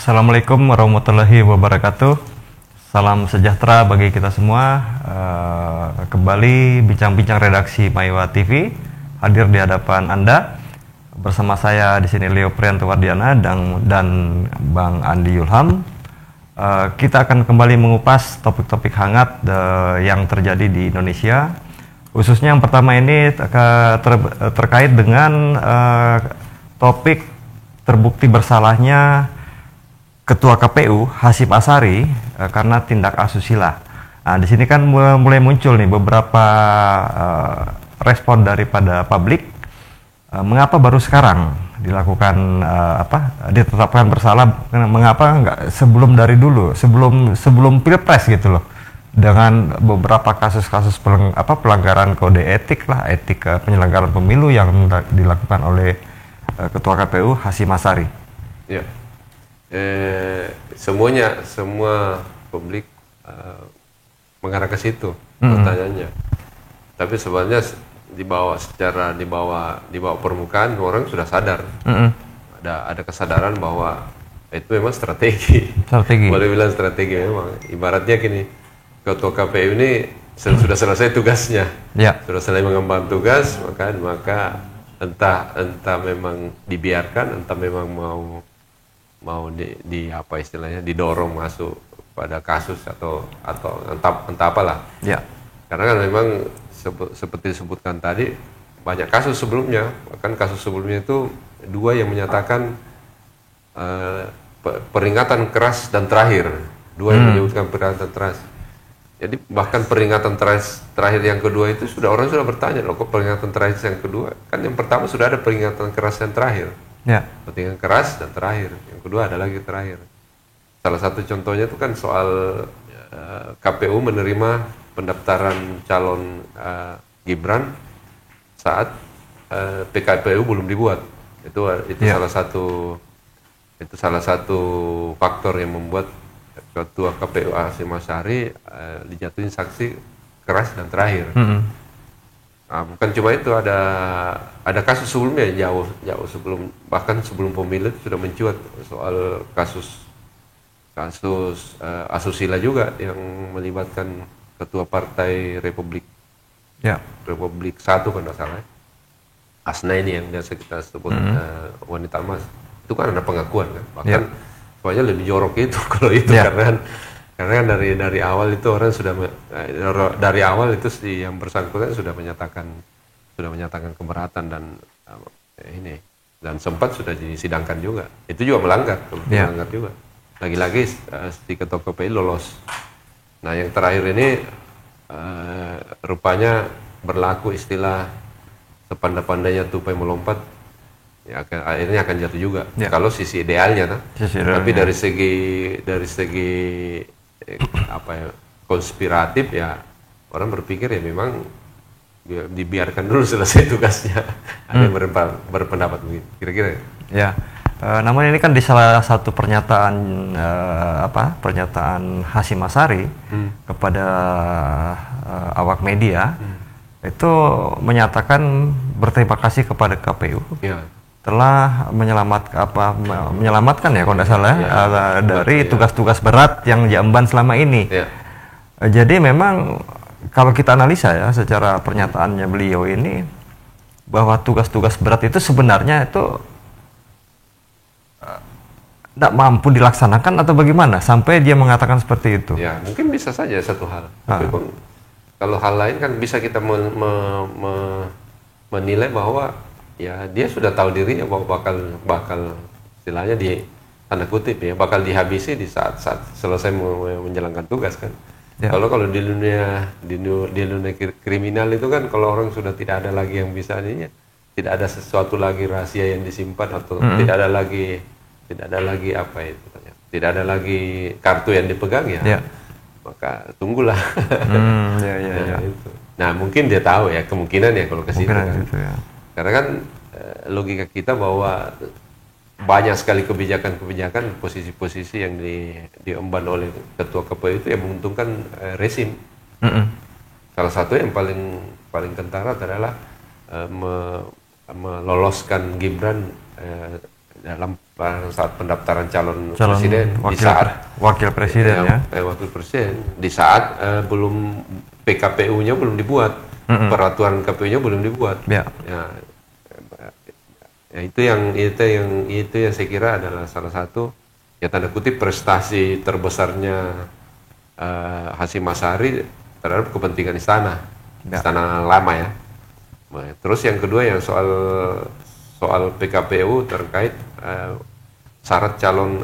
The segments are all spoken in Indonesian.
Assalamualaikum warahmatullahi wabarakatuh. Salam sejahtera bagi kita semua. Kembali bincang-bincang redaksi Maiwa TV hadir di hadapan Anda bersama saya di sini Leo Prianto Wardiana dan Bang Andi Yulham. Kita akan kembali mengupas topik-topik hangat yang terjadi di Indonesia. Khususnya yang pertama ini terkait dengan topik terbukti bersalahnya Ketua KPU Hasyim Asyari karena tindak asusila. Nah, di sini kan mulai muncul nih beberapa respon daripada publik. Mengapa baru sekarang dilakukan ditetapkan bersalah? Mengapa nggak sebelum dari dulu, sebelum Pilpres gitu loh? Dengan beberapa kasus-kasus pelanggaran kode etik penyelenggaraan pemilu yang dilakukan oleh Ketua KPU Hasyim Asyari. Ya. Semua publik mengarah ke situ pertanyaannya. Tapi sebenarnya di bawah permukaan orang sudah sadar. Ada kesadaran bahwa itu memang strategi. Boleh bilang strategi memang. Ibaratnya gini, Ketua KPU ini sudah selesai tugasnya. Sudah selesai mengemban tugas, maka entah memang dibiarkan, entah memang mau apa istilahnya didorong masuk pada kasus atau entah apalah. Karena kan memang seperti disebutkan tadi banyak kasus sebelumnya, bahkan kasus sebelumnya itu dua yang menyatakan peringatan keras dan terakhir, dua yang menyebutkan peringatan keras. Jadi bahkan peringatan terakhir yang kedua itu orang sudah bertanya, loh kok peringatan terakhir yang kedua? Kan yang pertama sudah ada peringatan keras yang terakhir. Peringatan keras dan terakhir, yang kedua ada lagi terakhir. Salah satu contohnya itu kan soal KPU menerima pendaftaran calon Gibran saat PKPU belum dibuat. Itu salah satu faktor yang membuat Ketua KPU Hasyim Asyari dijatuhin sanksi keras dan terakhir. Nah, bukan cuma itu, ada kasus sebelumnya jauh sebelum, bahkan sebelum pemilu sudah mencuat soal kasus asusila juga yang melibatkan Ketua Partai Republik Satu kan tidak salah. Asna ini yang biasa kita sebut wanita emas. Itu kan ada pengakuan kan. Bahkan soalnya lebih jorok itu kalau itu karena dari awal itu orang sudah dari awal itu yang bersangkutan sudah menyatakan keberatan dan sempat sudah disidangkan juga. Itu juga melanggar juga. Lagi-lagi si Ketua KPU lolos. Nah, yang terakhir ini rupanya berlaku istilah sepandai-pandainya tupai melompat, ya akhirnya akan jatuh juga. Kalau sisi idealnya, tapi dari segi konspiratif ya orang berpikir ya memang dibiarkan dulu selesai tugasnya. Ada yang berpendapat begitu kira-kira. Namun ini kan di salah satu pernyataan Hasyim Asyari kepada awak media itu menyatakan berterima kasih kepada KPU telah menyelamatkan ya kalau tidak salah dari tugas-tugas berat yang diemban selama ini. Jadi memang kalau kita analisa ya secara pernyataannya beliau ini bahwa tugas-tugas berat itu sebenarnya itu tidak mampu dilaksanakan atau bagaimana sampai dia mengatakan seperti itu. Ya mungkin bisa saja satu hal. Tapi kalau hal lain kan bisa kita menilai bahwa ya dia sudah tahu dirinya bahwa bakal istilahnya di tanda kutip ya bakal dihabisi di saat selesai menjalankan tugas kan. Kalau di dunia kriminal itu kan kalau orang sudah tidak ada lagi yang bisa tidak ada sesuatu lagi rahasia yang disimpan atau tidak ada lagi tidak ada lagi kartu yang dipegang maka tunggulah. Itu. Nah mungkin dia tahu ya kemungkinan ya kalau ke situ kan. Karena kan logika kita bahwa banyak sekali kebijakan-kebijakan posisi-posisi yang diemban oleh Ketua KPU itu yang menguntungkan rezim. Salah satu yang paling kentara adalah meloloskan Gibran dalam saat pendaftaran calon Calon presiden wakil presiden ya. Wakil presiden di saat belum PKPU-nya belum dibuat, peraturan KPU-nya belum dibuat. Ya. Ya, itu yang saya kira adalah salah satu ya tanda kutip prestasi terbesarnya Hasyim Asy'ari terhadap kepentingan istana lama ya. Terus yang kedua yang soal PKPU terkait syarat calon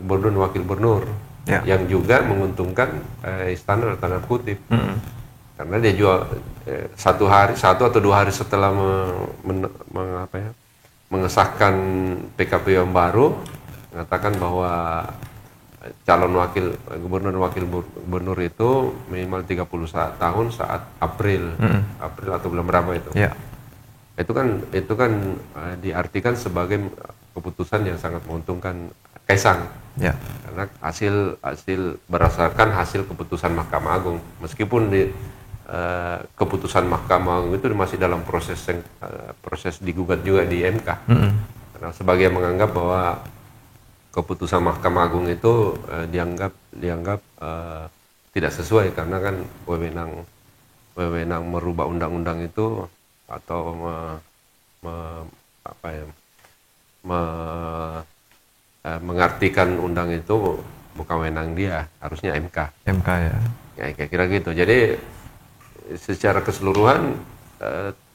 gubernur dan wakil gubernur yang juga menguntungkan istana tanda kutip, karena dia jual satu atau dua hari setelah mengesahkan PKPU yang baru mengatakan bahwa calon wakil gubernur dan wakil gubernur itu minimal 30 tahun saat April atau bulan berapa itu. Itu kan diartikan sebagai keputusan yang sangat menguntungkan Kaisang. Karena hasil berdasarkan hasil keputusan Mahkamah Agung, meskipun keputusan Mahkamah Agung itu masih dalam proses digugat juga di MK. Karena sebagian menganggap bahwa keputusan Mahkamah Agung itu dianggap tidak sesuai karena kan wewenang merubah undang-undang itu atau mengartikan undang itu bukan wewenang dia, harusnya MK ya. Kira-kira gitu. Jadi secara keseluruhan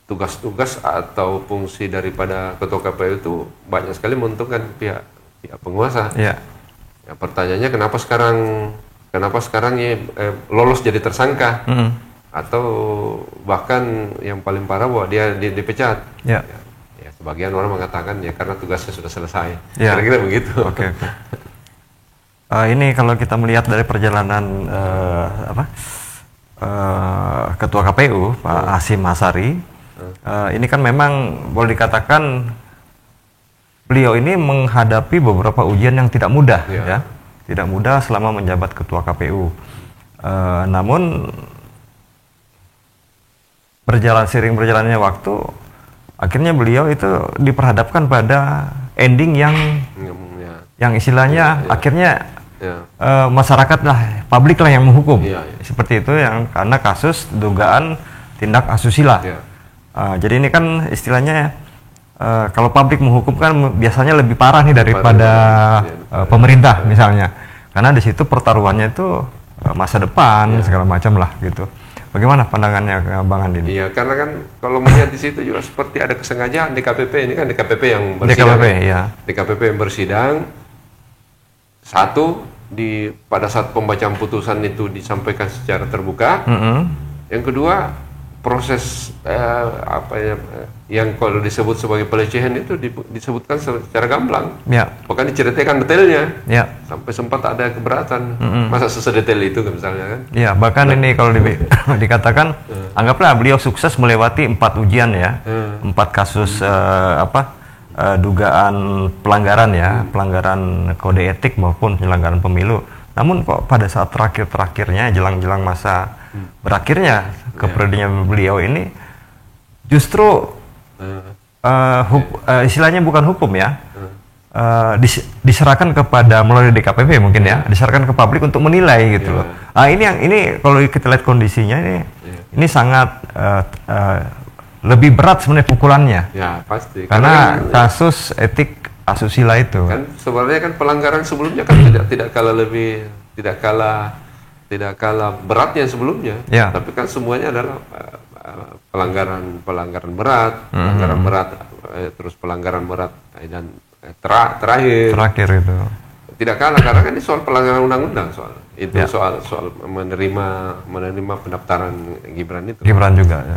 tugas-tugas atau fungsi daripada ketua KPU itu banyak sekali menguntungkan pihak penguasa. Ya, pertanyaannya kenapa sekarang lolos jadi tersangka atau bahkan yang paling parah bahwa dia dipecat. Ya, sebagian orang mengatakan ya karena tugasnya sudah selesai. Kira-kira begitu. Oke. Ini kalau kita melihat dari perjalanan Ketua KPU Pak Hasyim Asy'ari, ini kan memang boleh dikatakan beliau ini menghadapi beberapa ujian yang tidak mudah, tidak mudah selama menjabat Ketua KPU. Namun seiring berjalannya waktu, akhirnya beliau itu diperhadapkan pada ending yang istilahnya akhirnya masyarakat lah, publik lah yang menghukum. Seperti itu karena kasus dugaan tindak asusila. Jadi ini kan istilahnya kalau publik menghukum kan biasanya lebih parah nih daripada pemerintah misalnya, karena di situ pertaruhannya itu masa depan segala macam lah gitu. Bagaimana pandangannya Bang Andi? Iya, karena kan kalau melihat di situ juga seperti ada kesengajaan DKPP ini kan DKPP yang bersidang. DKPP yang bersidang. Satu, pada saat pembacaan putusan itu disampaikan secara terbuka. Yang kedua, proses yang kalau disebut sebagai pelecehan itu disebutkan secara gamblang. Bahkan diceritakan detailnya. Sampai sempat ada keberatan. Masa sesedetail itu misalnya kan? Bahkan ini kalau dikatakan anggaplah beliau sukses melewati 4 ujian ya. 4 kasus dugaan pelanggaran pelanggaran kode etik maupun penyelenggaraan pemilu. Namun kok pada saat terakhirnya jelang masa berakhirnya keperiodenya beliau ini justru istilahnya bukan hukum diserahkan kepada melalui DKPP mungkin diserahkan ke publik untuk menilai gitu loh. Ini kalau kita lihat kondisinya ini sangat lebih berat sebenarnya pukulannya. Pasti. Karena kasus etik asusila itu kan sebenarnya kan pelanggaran sebelumnya kan tidak kalah beratnya sebelumnya, tapi kan semuanya adalah pelanggaran berat, terus pelanggaran berat dan terakhir itu tidak kalah karena kan ini soal pelanggaran undang-undang soal menerima pendaftaran Gibran juga.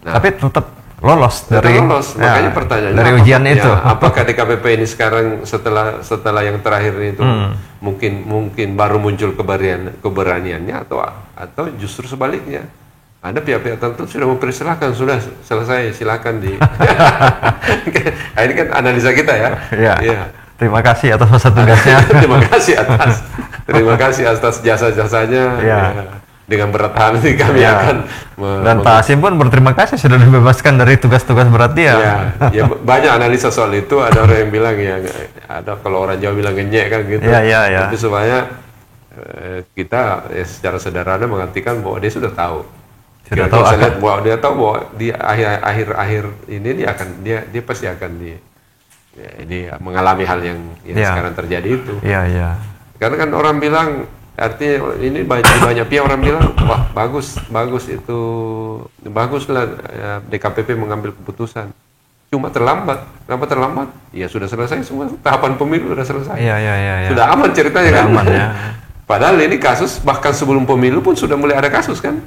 Tapi tetap lolos makanya pertanyaannya dari ujian itu. Apakah DKPP ini sekarang setelah yang terakhir itu mungkin baru muncul keberaniannya atau justru sebaliknya ada pihak-pihak tertentu sudah mempersilahkan, sudah selesai, silakan ini kan analisa kita ya. Terima kasih atas masa tugasnya. Terima kasih atas jasa-jasanya. dengan berat hati kami akan dan Pak Hasim pun berterima kasih sudah dibebaskan dari tugas-tugas berat dia. Ya, banyak analisa soal itu. Ada orang yang bilang ya, ada kalau orang Jawa bilang ngenyek kan gitu. Tapi sebenarnya kita secara sederhana mengartikan bahwa dia sudah tahu. Sudah tahu bahwa dia tahu bahwa di akhir ini dia pasti akan ini mengalami hal yang sekarang terjadi itu. Karena kan orang bilang, artinya ini banyak pihak orang bilang, wah baguslah DKPP mengambil keputusan. Cuma terlambat, kenapa terlambat? Ya sudah selesai semua, tahapan pemilu sudah selesai. Sudah aman ceritanya kan. Aman, Padahal ini kasus bahkan sebelum pemilu pun sudah mulai ada kasus kan.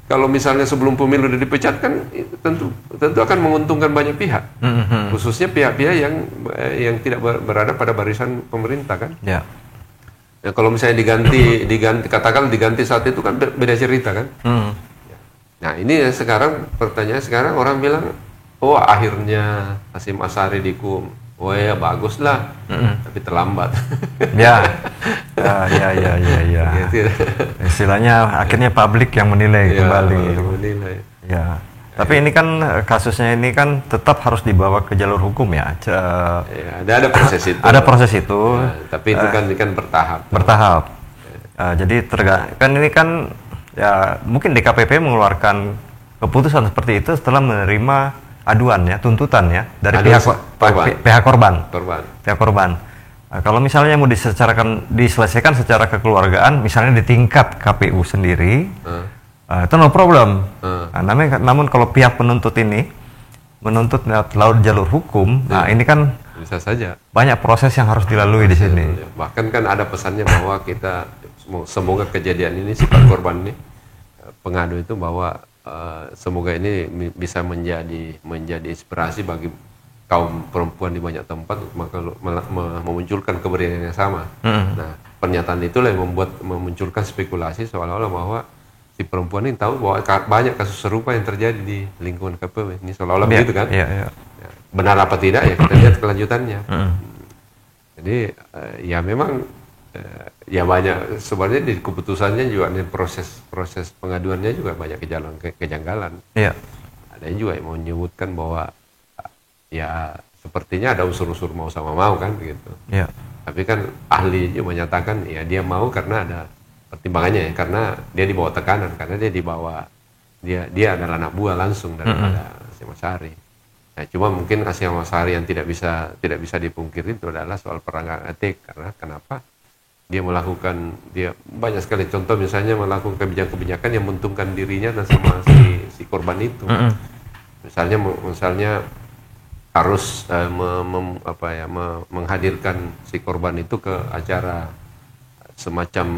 Kalau misalnya sebelum pemilu sudah dipecat kan, tentu akan menguntungkan banyak pihak, khususnya pihak-pihak yang tidak berada pada barisan pemerintah kan. Ya, kalau misalnya diganti katakan diganti saat itu kan beda cerita kan. Nah ini sekarang pertanyaan sekarang orang bilang, oh akhirnya Hasyim Asyari dihukum. Oh ya baguslah, tapi terlambat. Ya. Istilahnya akhirnya publik yang menilai kembali. Ya. Tapi ini kan kasusnya ini kan tetap harus dibawa ke jalur hukum ya. Ada proses itu. Ada proses itu. Tapi itu kan bertahap. Bertahap. Jadi kan ini kan ya mungkin DKPP mengeluarkan keputusan seperti itu setelah menerima aduan ya, tuntutan ya dari pihak korban. Pihak korban. Kalau misalnya mau diselesaikan secara kekeluargaan, misalnya di tingkat KPU sendiri, itu no problem. Namun kalau pihak penuntut ini menuntut lewat jalur hukum, nah ini kan bisa saja banyak proses yang harus dilalui di sini. Bahkan kan ada pesannya bahwa kita semoga kejadian ini si korban ini pengadu itu bahwa semoga ini bisa menjadi inspirasi bagi kaum perempuan di banyak tempat memunculkan keberanian yang sama. Nah, pernyataan itulah yang memunculkan spekulasi seolah-olah bahwa si perempuan ini tahu bahwa banyak kasus serupa yang terjadi di lingkungan KPU. Ini seolah-olah begitu kan? Benar apa tidak ya kita lihat kelanjutannya. Jadi ya memang ya banyak sebenarnya di keputusannya juga di proses pengaduannya juga banyak kejanggalan. Ada yang juga yang menyebutkan bahwa ya sepertinya ada unsur-unsur mau sama mau kan begitu. Tapi kan ahli juga menyatakan ya dia mau karena ada pertimbangannya ya, karena dia dibawa tekanan, karena dia adalah anak buah langsung daripada Hasyim Asyari. Nah, cuma mungkin Hasyim Asyari yang tidak bisa dipungkiri itu adalah soal pelanggaran etik. Karena kenapa? Dia banyak sekali contoh, misalnya melakukan kebijakan-kebijakan yang menguntungkan dirinya dan sama si korban itu. Misalnya harus menghadirkan si korban itu ke acara semacam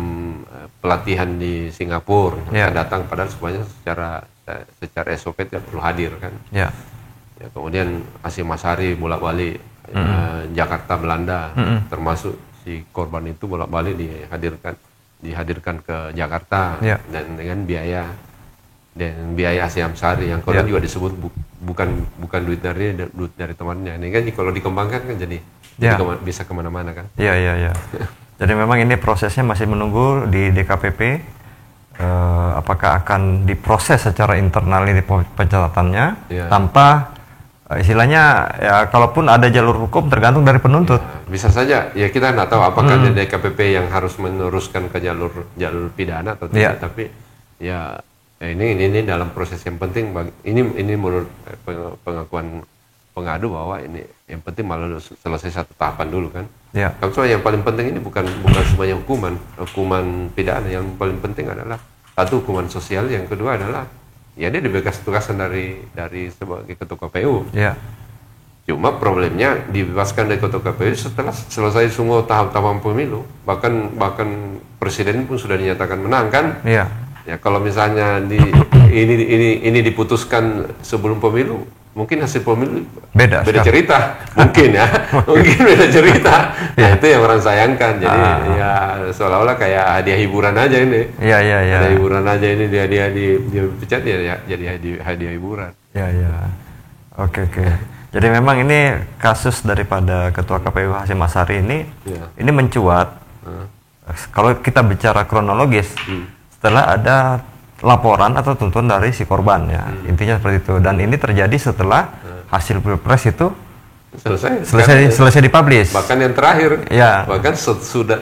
pelatihan di Singapura, datang padahal semuanya secara SOP tidak perlu hadir kan. Ya, kemudian Hasyim Asyari bolak-balik Jakarta Belanda, termasuk si korban itu bolak-balik dihadirkan ke Jakarta dan dengan biaya Hasyim Asyari yang kalau juga disebut bukan duit dari temannya. Ini kan kalau dikembangkan kan jadi bisa kemana-mana kan. Jadi memang ini prosesnya masih menunggu di DKPP. Apakah akan diproses secara internal ini pencatatannya tanpa istilahnya ya, kalaupun ada jalur hukum tergantung dari penuntut. Bisa saja ya, kita nggak tahu apakah di DKPP yang harus meneruskan ke jalur pidana atau tidak. Tapi ya ini dalam proses yang penting ini menurut pengakuan pengadu bahwa ini yang penting malah selesai satu tahapan dulu kan. Kalau soal yang paling penting ini bukan semuanya hukuman pidana. Yang paling penting adalah satu hukuman sosial, yang kedua adalah ya dia dibebas-tugaskan dari sebagai ketua KPU. Cuma problemnya dibebaskan dari ketua KPU setelah selesai semua tahap-tahap pemilu, bahkan presiden pun sudah dinyatakan menang kan. Ya kalau misalnya ini diputuskan sebelum pemilu, mungkin hasil pemilu beda cerita, mungkin ya, mungkin beda cerita. Nah itu yang orang sayangkan. Jadi ya seolah-olah kayak hadiah hiburan aja ini. Hadiah hiburan aja ini, dia dipecat ya jadi hadiah hiburan. Oke. Jadi memang ini kasus daripada Ketua KPU Hasyim Asyari ini mencuat. Kalau kita bicara kronologis, setelah ada laporan atau tuntutan dari si korban ya. Intinya seperti itu. Dan ini terjadi setelah hasil Pilpres itu selesai dipublish. Bahkan yang terakhir, ya. Bahkan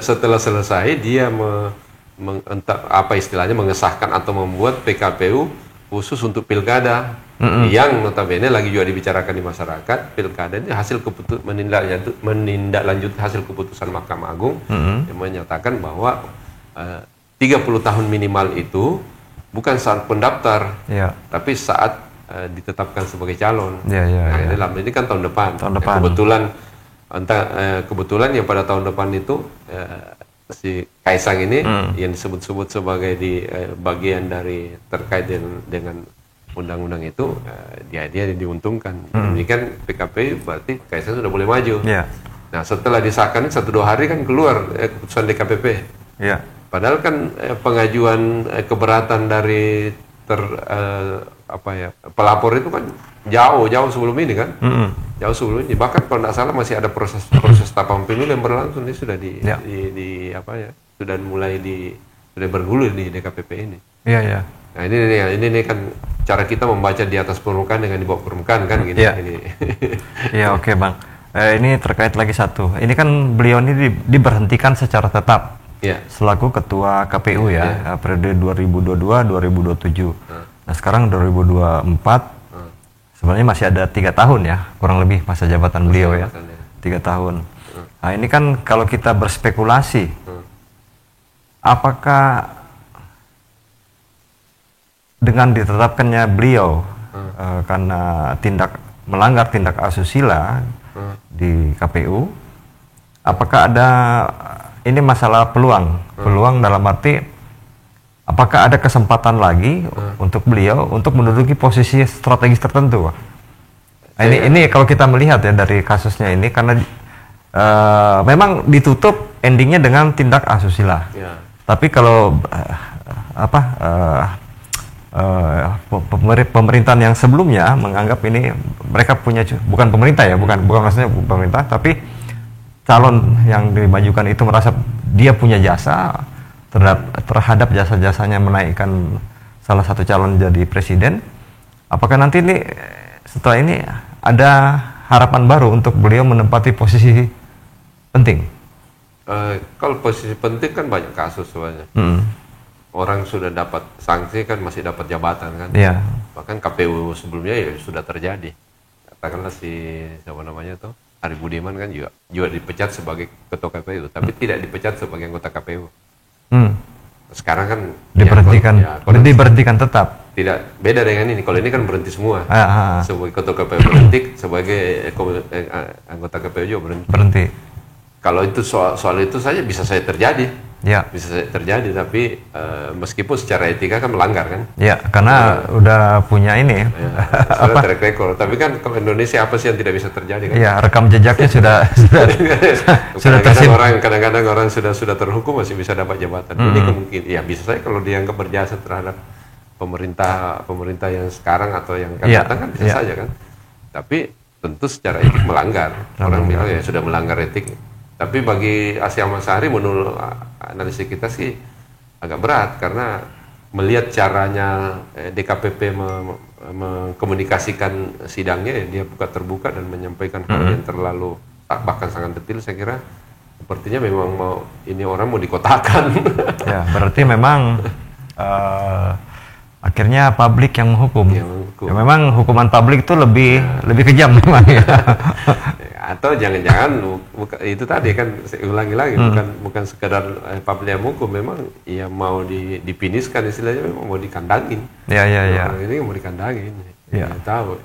setelah selesai dia apa istilahnya mengesahkan atau membuat PKPU khusus untuk pilkada yang notabene lagi juga dibicarakan di masyarakat. Pilkada ini hasil menindaklanjut hasil keputusan Mahkamah Agung yang menyatakan bahwa 30 tahun minimal itu bukan saat pendaftar, tapi saat ditetapkan sebagai calon. Ini kan tahun depan. Kebetulan yang pada tahun depan itu si Kaisang ini yang disebut-sebut sebagai bagian dari terkait dengan undang-undang itu, dia diuntungkan. Ini kan PKP berarti Kaisang sudah boleh maju. Nah, setelah disahkan 1-2 hari kan keluar keputusan DKPP. Padahal kan pengajuan keberatan dari pelapor itu kan jauh sebelum ini kan, jauh sebelum ini. Bahkan kalau tidak salah masih ada proses tahapan pemilu yang berlangsung. Ini sudah sudah bergulir di DKPP ini. Nah ini kan cara kita membaca di atas permukaan dengan di bawah permukaan kan gini. Oke Bang. Ini terkait lagi satu. Ini kan beliau ini diberhentikan secara tetap. Selaku ketua KPU periode 2022-2027. Nah sekarang 2024 sebenarnya masih ada 3 tahun ya, kurang lebih masa jabatan beliau ya, 3 tahun. Nah ini kan kalau kita berspekulasi, apakah dengan ditetapkannya beliau karena melanggar tindak asusila di KPU, apakah ada ini masalah peluang dalam arti apakah ada kesempatan lagi untuk beliau untuk menduduki posisi strategis tertentu? Nah, ini kalau kita melihat ya dari kasusnya ini, karena memang ditutup endingnya dengan tindak asusila. Tapi kalau pemerintahan yang sebelumnya menganggap ini mereka punya, bukan pemerintah ya, bukan maksudnya pemerintah, tapi calon yang dimajukan itu merasa dia punya jasa terhadap jasa-jasanya menaikkan salah satu calon jadi presiden. Apakah nanti ini setelah ini ada harapan baru untuk beliau menempati posisi penting? Kalau posisi penting kan banyak kasus sebenarnya. Orang sudah dapat sanksi kan masih dapat jabatan kan. Bahkan KPU sebelumnya ya sudah terjadi. Katakanlah siapa namanya tuh, Ari Budiman kan juga dipecat sebagai ketua KPU, tapi tidak dipecat sebagai anggota KPU. Sekarang kan diberhentikan tetap. Tidak, beda dengan ini. Kalau ini kan berhenti semua. Sebagai ketua KPU berhenti, sebagai anggota KPU juga berhenti. Kalau itu soal itu saja bisa saja terjadi. Bisa saja terjadi, tapi meskipun secara etika kan melanggar kan. Karena udah punya ini. Sudah track record. Tapi kan kalau Indonesia apa sih yang tidak bisa terjadi kan? Rekam jejaknya sudah kadang-kadang orang sudah terhukum masih bisa dapat jabatan. Ini kemungkinan. Ya bisa saja kalau dianggap berjasa terhadap pemerintah yang sekarang atau yang akan datang kan bisa saja kan. Tapi tentu secara etik melanggar. Orang bilang ya sudah melanggar etik. Tapi bagi Asia Masari menurut analisis kita sih agak berat, karena melihat caranya DKPP mengkomunikasikan sidangnya, dia buka terbuka dan menyampaikan hal yang terlalu bahkan sangat detail. Saya kira sepertinya memang ini orang mau dikotakan. Berarti memang akhirnya publik yang menghukum. Memang hukuman publik itu lebih kejam memang ya. Atau jangan-jangan itu tadi kan saya ulangi lagi, bukan sekedar publik yang hukum, memang ya mau dipiniskan istilahnya, memang mau dikandangin. Ini mau dikandangin. Tahu.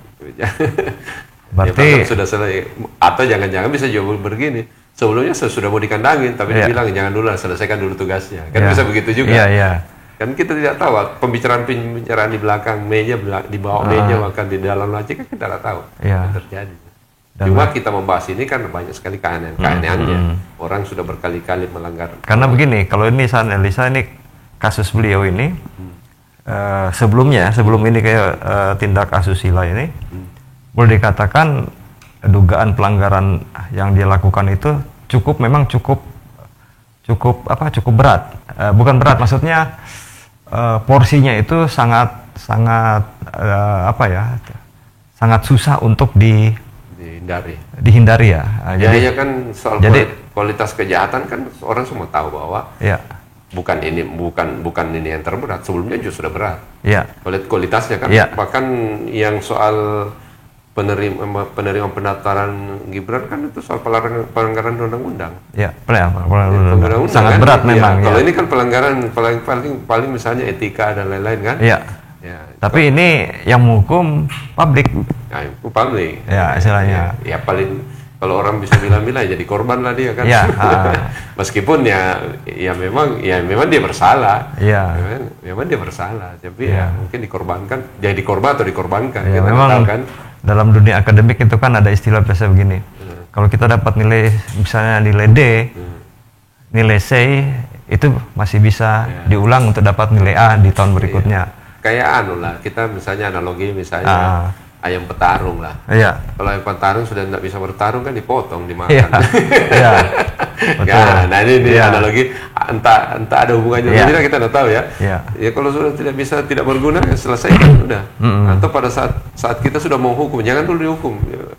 Berarti sudah selesai. Atau jangan-jangan bisa juga begini. Sebelumnya sudah mau dikandangin, tapi dibilang jangan dulu, selesaikan dulu tugasnya. Kan bisa begitu juga. Kan kita tidak tahu pembicaraan di belakang meja, di bawah meja, bahkan di dalam laci kan kita tidak tahu yang terjadi. Cuma kita membahas ini kan banyak sekali keanehannya. Orang sudah berkali-kali melanggar. Karena begini, kalau ini Elisa ini kasus beliau ini sebelum ini kayak tindak asusila ini, boleh dikatakan dugaan pelanggaran yang dia lakukan itu cukup berat. Bukan berat, maksudnya porsinya itu sangat apa ya, sangat susah untuk dihindari ya. Jadi kan soal kualitas kejahatan kan orang semua tahu bahwa ya, bukan ini yang terberat, sebelumnya justru sudah berat. Ya. Kualitasnya kan, ya. Bahkan yang soal penerimaan pendaftaran Gibran kan itu soal pelanggaran undang-undang. Ya, pelanggaran sangat kan? berat memang. Kalau ini kan pelanggaran paling misalnya etika dan lain-lain kan. Iya. Ya, tapi ini yang menghukum publik. Nah, itu publik. Ya, istilahnya. Ya paling kalau orang bisa bilang-bilang jadi korban lah dia kan. Ya, Meskipun ya memang dia bersalah. Ya. Memang dia bersalah, tapi ya mungkin dikorbankan, jadi korban atau dikorbankan. Ya, kita memang tahu kan. Dalam dunia akademik itu kan ada istilah biasa begini. Kalau kita dapat nilai misalnya nilai D, nilai C itu masih bisa diulang untuk dapat nilai A di tahun berikutnya. Kayak kita misalnya analogi misalnya ayam petarung lah. Iya. Kalau ayam petarung sudah tidak bisa bertarung kan dipotong, dimakan. Iya. Betul. Nah ini analogi, entah ada hubungannya tidak, kita tidak tahu ya. Ya kalau sudah tidak berguna ya selesaikan udah. Atau pada saat kita sudah mau hukum, jangan dulu dihukum,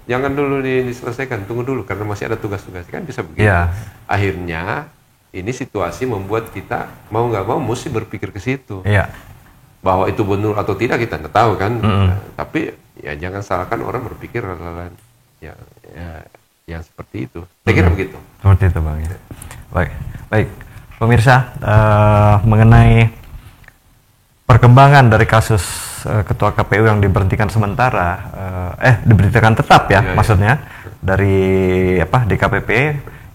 jangan dulu diselesaikan, tunggu dulu karena masih ada tugas-tugas, kan bisa begitu. Akhirnya ini situasi membuat kita mau nggak mau mesti berpikir ke situ. Bahwa itu benar atau tidak kita tidak tahu kan. Tapi ya jangan salahkan orang berpikir hal-hal yang seperti itu. Saya kira begitu. Seperti itu Bang. Ya. Baik. Pemirsa, mengenai perkembangan dari kasus Ketua KPU yang diberhentikan sementara, diberhentikan tetap ya, maksudnya dari DKPP,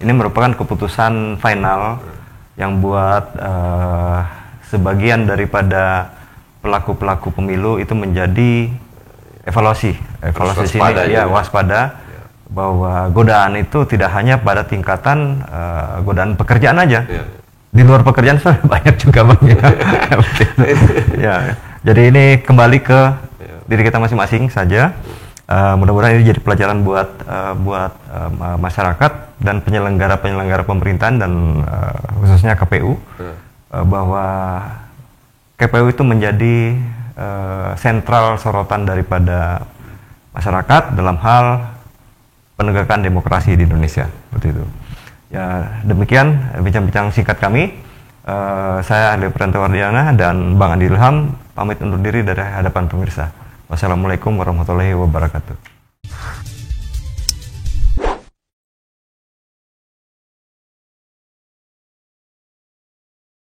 ini merupakan keputusan final yang buat sebagian daripada pelaku pemilu itu menjadi evaluasi sini ya, waspada bahwa godaan itu tidak hanya pada tingkatan godaan pekerjaan aja. Di luar pekerjaan banyak juga Bang. Ya. Jadi ini kembali ke diri kita masing-masing saja. Mudah-mudahan ini jadi pelajaran buat masyarakat dan penyelenggara pemerintahan dan khususnya KPU, bahwa KPU itu menjadi sentral sorotan daripada masyarakat dalam hal penegakan demokrasi di Indonesia, seperti itu. Ya, demikian bincang-bincang singkat kami. Saya Ade Prantawardiana dan Bang Andi Ilham pamit undur diri dari hadapan pemirsa. Wassalamualaikum warahmatullahi wabarakatuh.